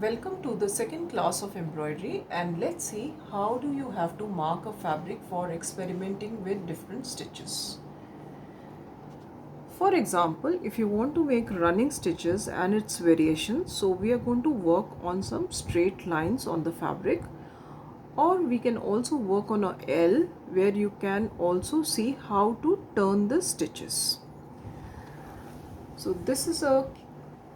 Welcome to the second class of embroidery, and let's see how do you have to mark a fabric for experimenting with different stitches. For example, if you want to make running stitches and its variations, so we are going to work on some straight lines on the fabric, or we can also work on a L where you can also see how to turn the stitches. So this is a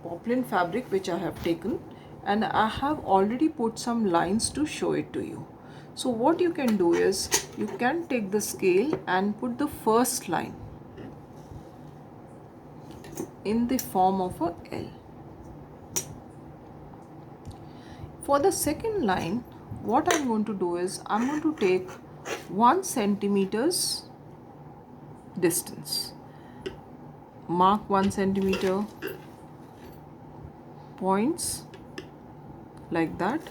poplin fabric which I have taken, and I have already put some lines to show it to you. So what you can do is you can take the scale and put the first line in the form of a L. For the second line, what I'm going to do is I'm going to take 1 centimeters distance. Mark 1 centimeter, points like that,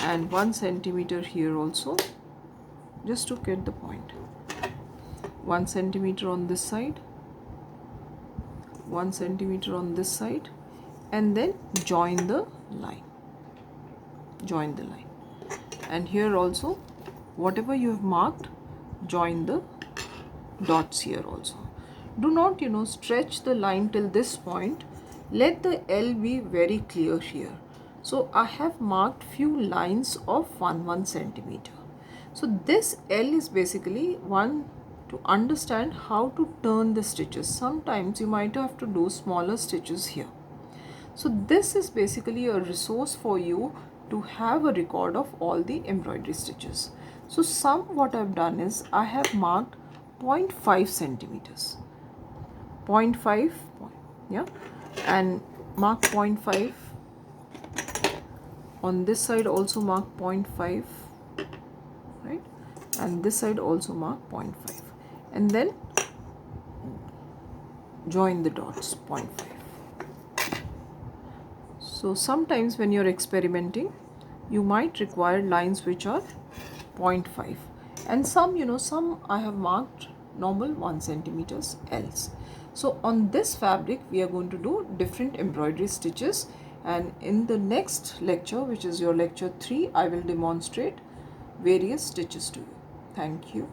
and 1 centimeter here also, just to get the point. 1 centimeter on this side, 1 centimeter on this side, and then join the line. Join the line, and here also whatever you have marked, join the dots here also. Do not stretch the line till this point. Let the L be very clear here. So I have marked few lines of 1 centimeter. So this L is basically one to understand how to turn the stitches. Sometimes you might have to do smaller stitches here. So this is basically a resource for you to have a record of all the embroidery stitches. So what I've done is I have marked 0.5 centimeters. 0.5, yeah, and mark 0.5 on this side, also mark 0.5, right, and this side also mark 0.5, and then join the dots 0.5. So sometimes when you're experimenting, you might require lines which are 0.5, and some I have marked normal 1 centimeters else. So on this fabric we are going to do different embroidery stitches, and in the next lecture, which is your lecture 3, I will demonstrate various stitches to you. Thank you.